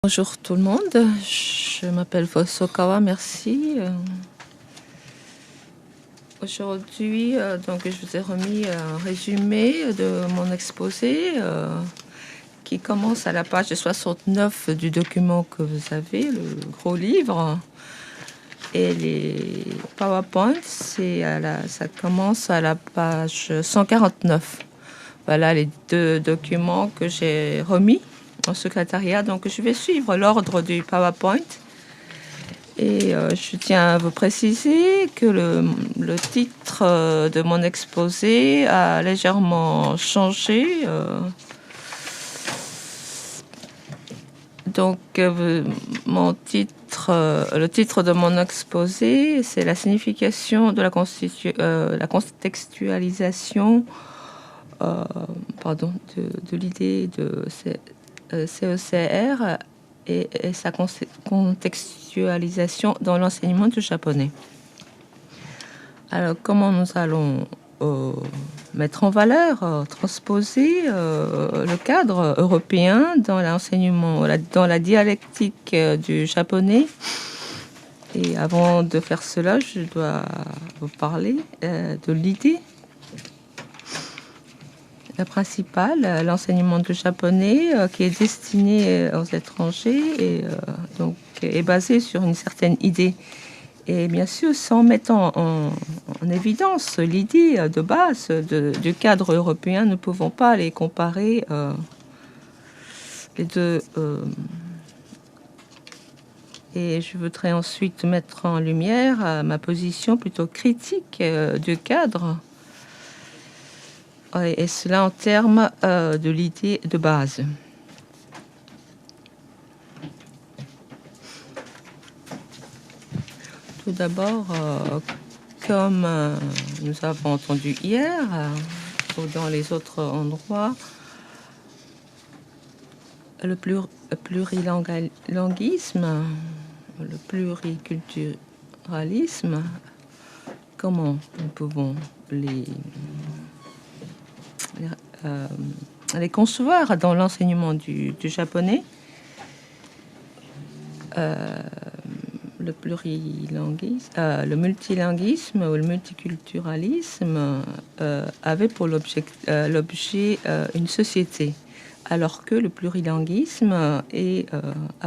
Bonjour tout le monde, je m'appelle Fosokawa, merci. Aujourd'hui, donc, je vous ai remis un résumé de mon exposé qui commence à la page 69 du document que vous avez, le gros livre. Et les PowerPoint, ça commence à la page 149. Voilà les deux documents que j'ai remis au secrétariat. Donc, je vais suivre l'ordre du PowerPoint. Et je tiens à vous préciser que le titre de mon exposé a légèrement changé. Donc, le titre de mon exposé, c'est la signification de la contextualisation de l'idée de CECR et sa contextualisation dans l'enseignement du japonais. Alors, comment nous allons mettre en valeur, transposer le cadre européen dans l'enseignement, dans la dialectique du japonais. Et avant de faire cela, je dois vous parler de l'idée. La principale, l'enseignement du japonais qui est destiné aux étrangers et donc est basé sur une certaine idée. Et bien sûr, sans mettre en évidence l'idée de base du cadre européen, nous ne pouvons pas les comparer les deux. Et je voudrais ensuite mettre en lumière ma position plutôt critique du cadre. Et cela en termes de l'idée de base. Tout d'abord, comme nous avons entendu hier, ou dans les autres endroits, le plurilinguisme, le pluriculturalisme, comment nous pouvons les concevoir dans l'enseignement du japonais. Le plurilinguisme, le multilinguisme ou le multiculturalisme avait pour l'objet une société, alors que le plurilinguisme a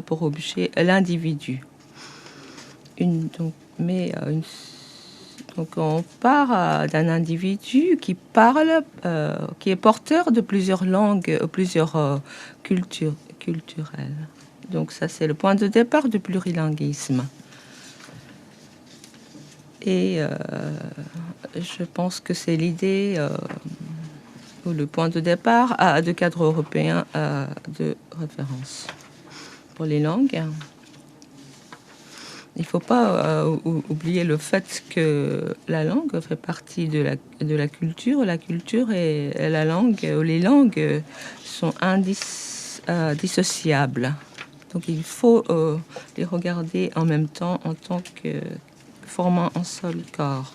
pour objet l'individu. Donc on part d'un individu qui parle, qui est porteur de plusieurs langues, plusieurs cultures culturelles. Donc ça, c'est le point de départ du plurilinguisme. Et je pense que c'est l'idée ou le point de départ de cadre européen de référence pour les langues. Il ne faut pas oublier le fait que la langue fait partie de la culture. La culture et la langue, les langues sont indissociables. Donc il faut les regarder en même temps en tant que formant un seul corps.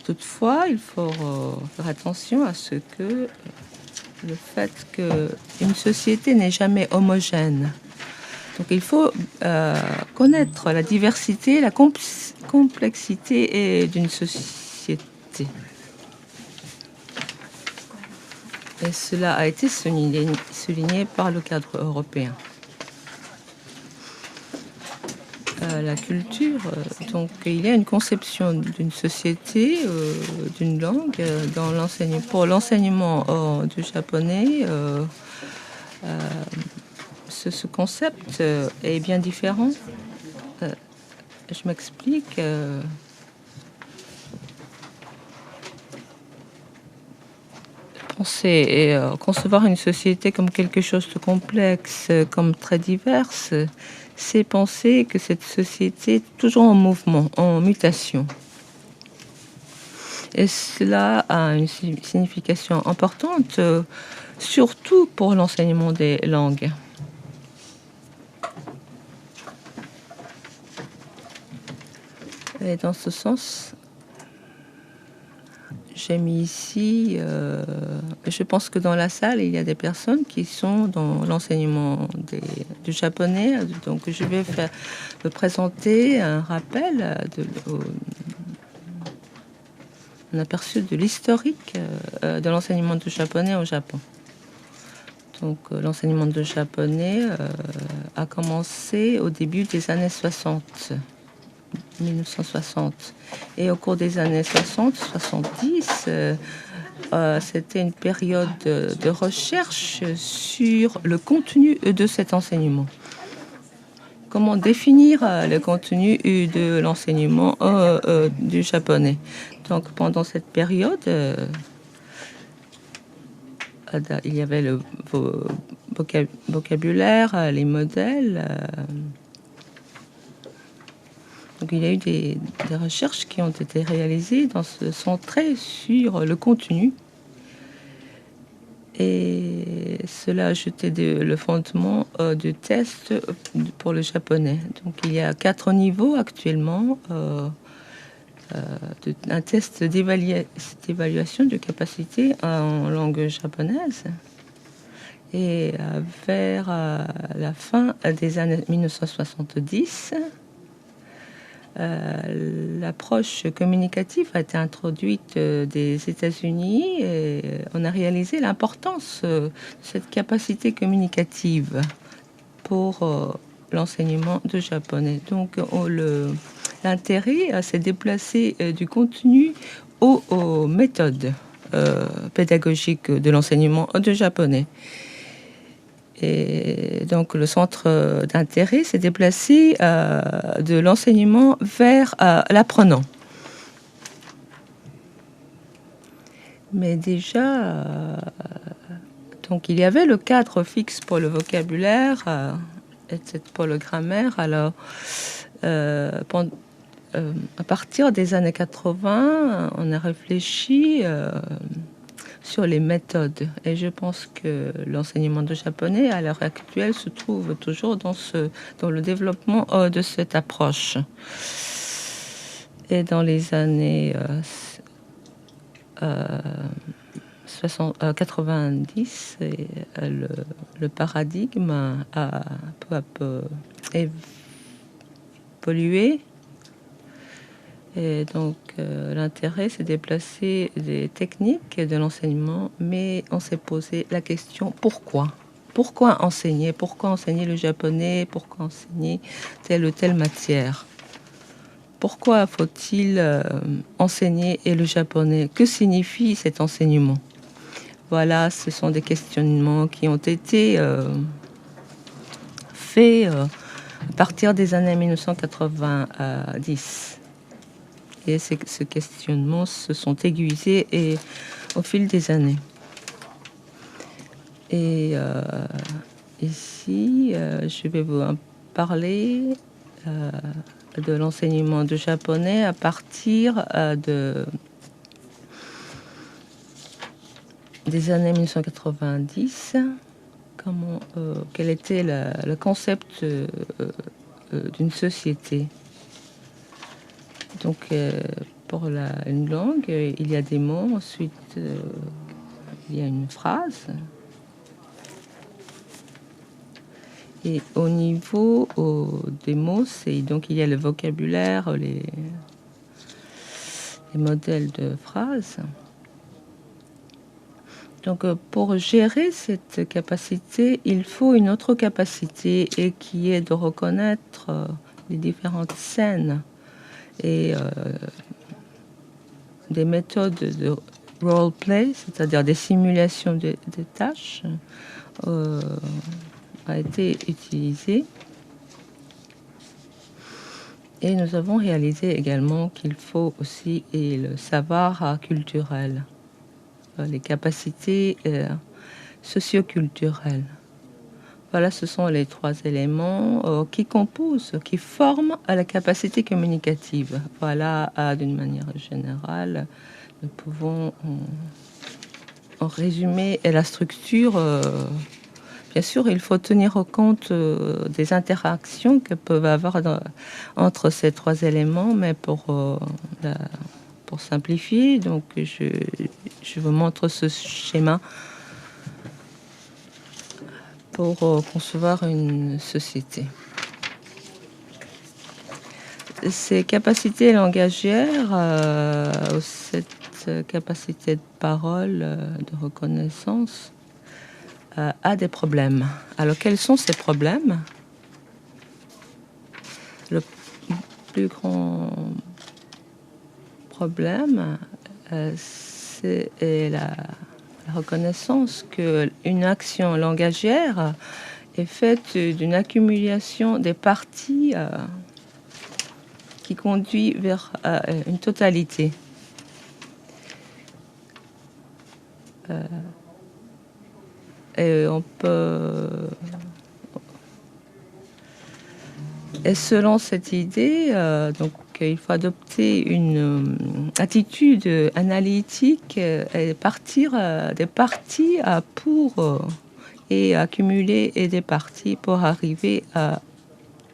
Toutefois, il faut faire attention à ce que le fait qu'une société n'est jamais homogène. Donc il faut connaître la diversité, la complexité d'une société. Et cela a été souligné par le cadre européen. La culture, donc il y a une conception d'une société, d'une langue dans l'enseignement. Pour l'enseignement du japonais, ce concept est bien différent. Je m'explique. Penser et concevoir une société comme quelque chose de complexe, comme très diverse, c'est penser que cette société est toujours en mouvement, en mutation. Et cela a une signification importante, surtout pour l'enseignement des langues. Et dans ce sens, j'ai mis ici, je pense que dans la salle, il y a des personnes qui sont dans l'enseignement du japonais. Donc, je vais présenter un rappel, un aperçu de l'historique de l'enseignement du japonais au Japon. Donc, l'enseignement de japonais a commencé au début des années 60. 1960. Et au cours des années 60-70, c'était une période de recherche sur le contenu de cet enseignement. Comment définir le contenu de l'enseignement du japonais. Donc pendant cette période, il y avait le vocabulaire, les modèles. Donc, il y a eu des recherches qui ont été réalisées centrées sur le contenu. Et cela a ajouté le fondement du test pour le japonais. Donc, il y a 4 niveaux actuellement. Un test d'évaluation de capacité en langue japonaise. Et vers la fin des années 1970, l'approche communicative a été introduite des États-Unis et on a réalisé l'importance de cette capacité communicative pour l'enseignement de japonais. Donc l'intérêt s'est déplacé du contenu aux méthodes pédagogiques de l'enseignement de japonais. Et donc, le centre d'intérêt s'est déplacé de l'enseignement vers l'apprenant. Mais déjà, donc il y avait le cadre fixe pour le vocabulaire, pour le grammaire. Alors, à partir des années 80, on a réfléchi sur les méthodes. Et je pense que l'enseignement de japonais, à l'heure actuelle, se trouve toujours dans le développement de cette approche. Et dans les années 90, le paradigme a peu à peu évolué. Et donc, l'intérêt, c'est déplacer des techniques de l'enseignement, mais on s'est posé la question, pourquoi ? Pourquoi enseigner ? Pourquoi enseigner le japonais ? Pourquoi enseigner telle ou telle matière ? Pourquoi faut-il enseigner le japonais ? Que signifie cet enseignement ? Voilà, ce sont des questionnements qui ont été faits à partir des années 1990. Et ces questionnements se sont aiguisés au fil des années. Et ici, je vais vous en parler de l'enseignement du japonais à partir des années 1990. Quel était le concept d'une société. Donc, pour une langue, il y a des mots, ensuite, il y a une phrase. Et au niveau des mots, donc il y a le vocabulaire, les modèles de phrases. Donc, pour gérer cette capacité, il faut une autre capacité et qui est de reconnaître les différentes scènes et des méthodes de role-play, c'est-à-dire des simulations de tâches, a été utilisée. Et nous avons réalisé également qu'il faut aussi le savoir culturel, les capacités socioculturelles. Voilà, ce sont les 3 éléments qui composent, qui forment la capacité communicative. Voilà, d'une manière générale, nous pouvons en résumer la structure. Bien sûr, il faut tenir compte des interactions que peuvent avoir entre ces 3 éléments, mais pour pour simplifier, donc je vous montre ce schéma pour concevoir une société. Ces capacités langagières, cette capacité de parole, de reconnaissance, a des problèmes. Alors, quels sont ces problèmes? Le plus grand problème, c'est la reconnaissance qu'une action langagière est faite d'une accumulation des parties qui conduit vers une totalité. Et on peut... Et selon cette idée, donc, il faut adopter une attitude analytique et partir des parties et accumuler des parties pour arriver à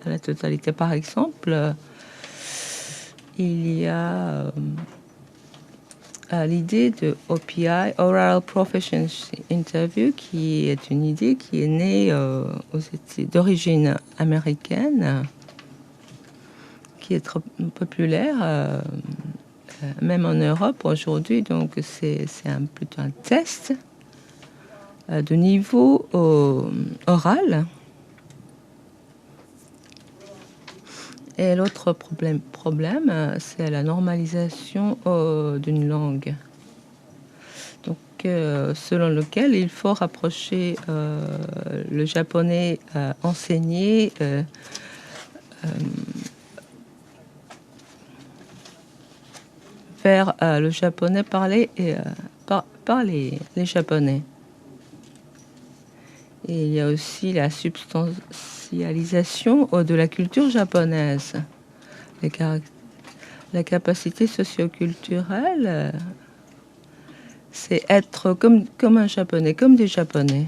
la totalité. Par exemple, il y a l'idée de OPI, Oral Proficiency Interview, qui est une idée qui est née d'origine américaine, qui est trop populaire, même en Europe aujourd'hui. Donc c'est plutôt un test de niveau oral. Et l'autre problème, c'est la normalisation d'une langue. Donc, selon lequel il faut rapprocher le japonais enseigné vers le japonais parlé par les Japonais. Et il y a aussi la substantialisation de la culture japonaise. La capacité socioculturelle, c'est être comme un japonais, comme des japonais.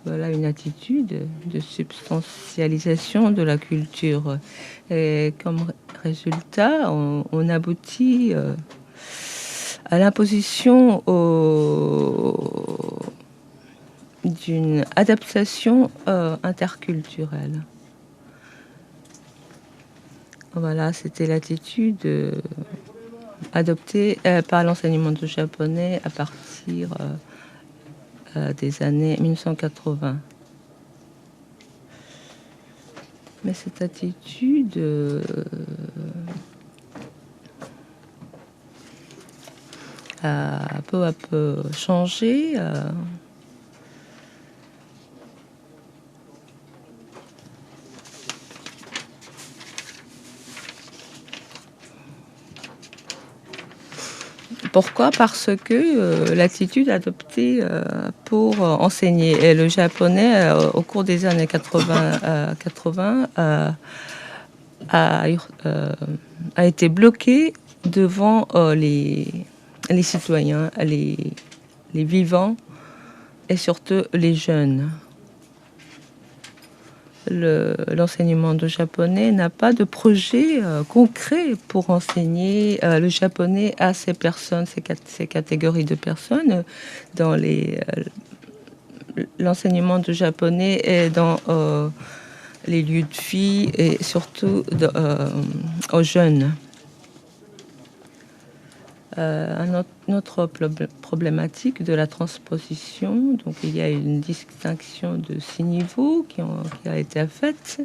Voilà une attitude de substantialisation de la culture. Et comme résultat, on aboutit à l'imposition d'une adaptation interculturelle. Voilà, c'était l'attitude adoptée par l'enseignement du japonais à partir des années 1980. Mais cette attitude a peu à peu changé. Pourquoi? Parce que l'attitude adoptée pour enseigner le japonais au cours des années 80 a été bloquée devant les citoyens, les vivants et surtout les jeunes. L'enseignement du japonais n'a pas de projet concret pour enseigner le japonais à ces personnes, ces catégories de personnes. Dans l'enseignement du japonais est dans les lieux de vie et surtout aux jeunes. Une autre problématique de la transposition, donc il y a une distinction de 6 niveaux qui a été faite.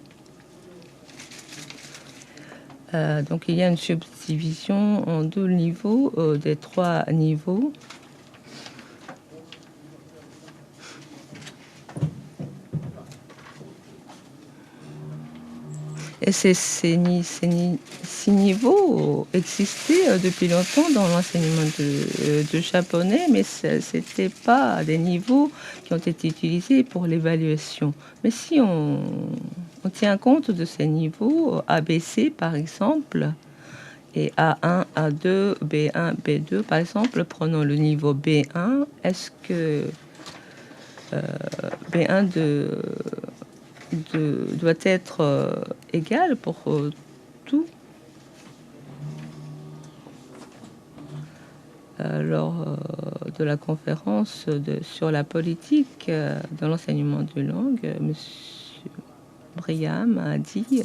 Donc il y a une subdivision en 2 niveaux des 3 niveaux. Et ces 6 niveaux existaient depuis longtemps dans l'enseignement du japonais, mais ce n'était pas des niveaux qui ont été utilisés pour l'évaluation. Mais si on tient compte de ces niveaux, ABC par exemple, et A1, A2, B1, B2 par exemple, prenons le niveau B1, est-ce que B1 doit être égal pour tout? lors de la conférence sur la politique de l'enseignement de langue, M. Briam a dit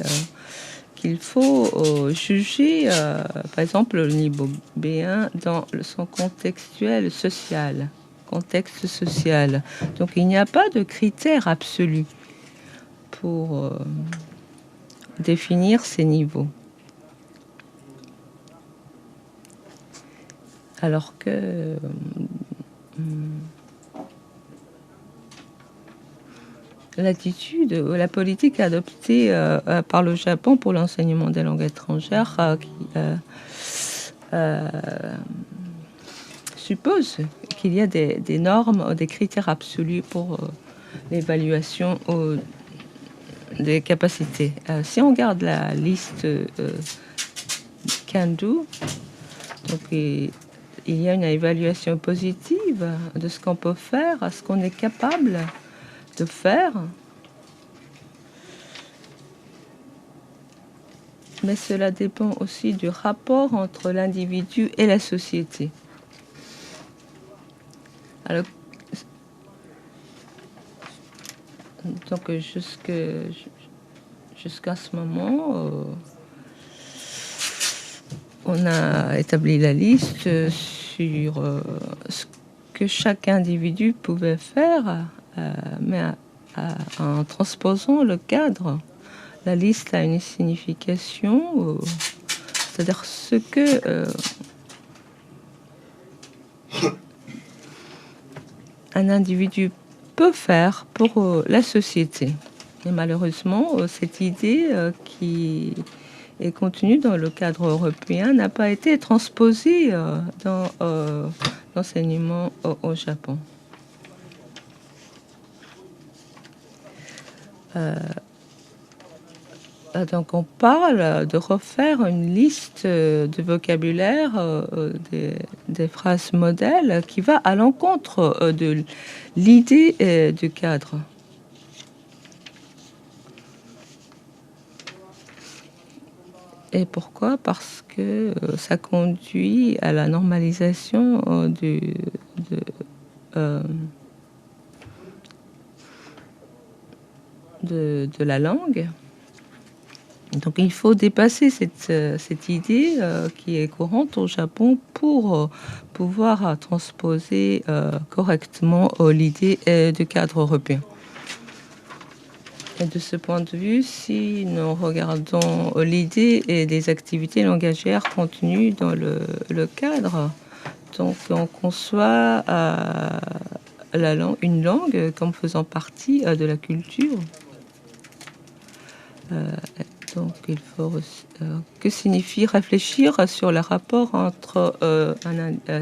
qu'il faut juger, par exemple, le niveau B1 dans son contextuel social, contexte social. Donc, il n'y a pas de critères absolus pour définir ces niveaux. Alors que l'attitude, la politique adoptée par le Japon pour l'enseignement des langues étrangères suppose qu'il y a des normes, des critères absolus pour l'évaluation des capacités. Si on regarde la liste Can-Do, donc il y a une évaluation positive de ce qu'on peut faire, à ce qu'on est capable de faire. Mais cela dépend aussi du rapport entre l'individu et la société. Alors, donc jusqu'à ce moment, on a établi la liste sur ce que chaque individu pouvait faire, mais en transposant le cadre. La liste a une signification, c'est-à-dire ce que un individu peut faire pour la société. Et malheureusement, cette idée qui est contenue dans le cadre européen n'a pas été transposée dans l'enseignement au Japon. Donc on parle de refaire une liste de vocabulaire des phrases modèles qui va à l'encontre de l'idée du cadre. Et pourquoi? Parce que ça conduit à la normalisation de la langue. Donc il faut dépasser cette idée qui est courante au Japon pour pouvoir transposer correctement l'idée du cadre européen. Et de ce point de vue, si nous regardons l'idée et des activités langagières contenues dans le cadre, donc on conçoit une langue comme faisant partie de la culture. Donc il faut que signifie réfléchir sur le rapport entre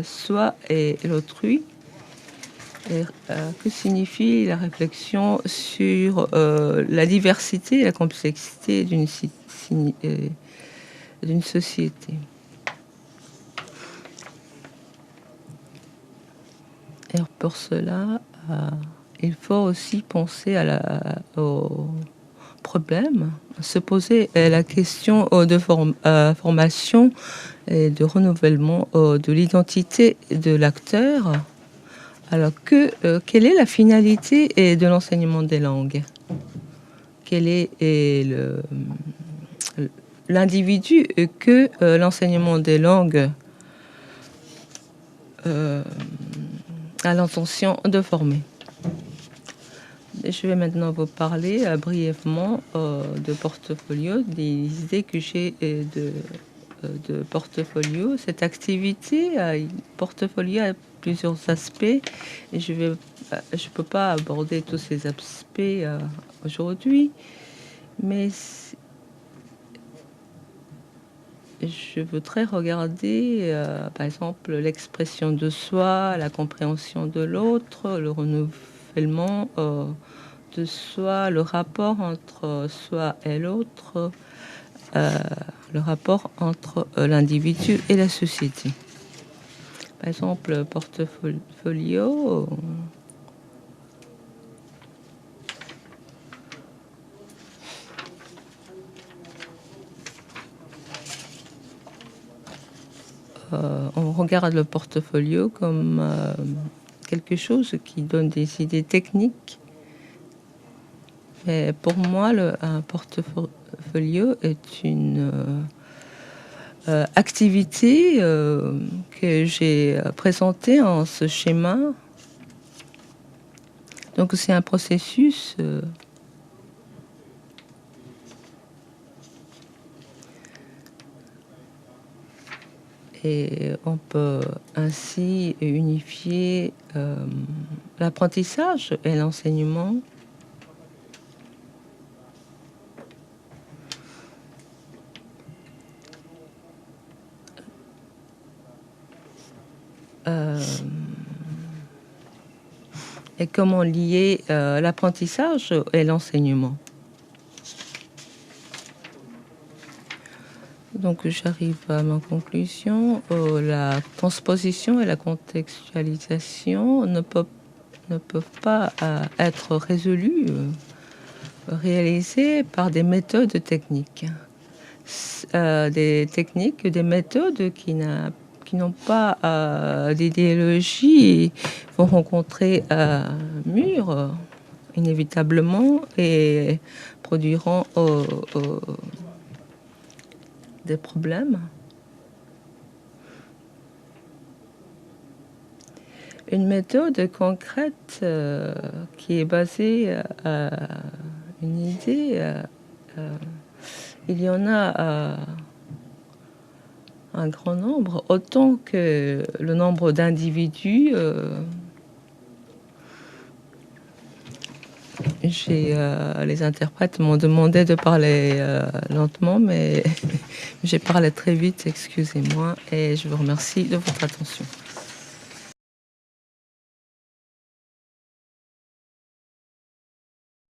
soi et l'autrui. Et, que signifie la réflexion sur la diversité et la complexité d'une société. Et pour cela, il faut aussi penser au problème, se poser la question de formation et de renouvellement de l'identité de l'acteur. Alors, quelle est la finalité de l'enseignement des langues? Quel est l'individu que l'enseignement des langues a l'intention de former? Je vais maintenant vous parler brièvement de portfolio, des idées que j'ai de portfolio. Cette activité, portfolio a plusieurs aspects et je peux pas aborder tous ces aspects aujourd'hui, mais je voudrais regarder par exemple l'expression de soi, la compréhension de l'autre, le renouvellement de soi, le rapport entre soi et l'autre, le rapport entre l'individu et la société. Par exemple, portfolio, on regarde le portfolio comme quelque chose qui donne des idées techniques. Mais pour moi, un portfolio est une activité que j'ai présentée en ce schéma. Donc c'est un processus et on peut ainsi unifier l'apprentissage et l'enseignement. Et comment lier l'apprentissage et l'enseignement. Donc j'arrive à ma conclusion. La transposition et la contextualisation ne peuvent pas être résolues, réalisées par des méthodes techniques. Des techniques, des méthodes qui n'ont pas d'idéologie vont rencontrer un mur inévitablement et produiront des problèmes. Une méthode concrète qui est basée à une idée, il y en a un grand nombre, autant que le nombre d'individus. Les interprètes m'ont demandé de parler lentement, mais j'ai parlé très vite, excusez-moi, et je vous remercie de votre attention.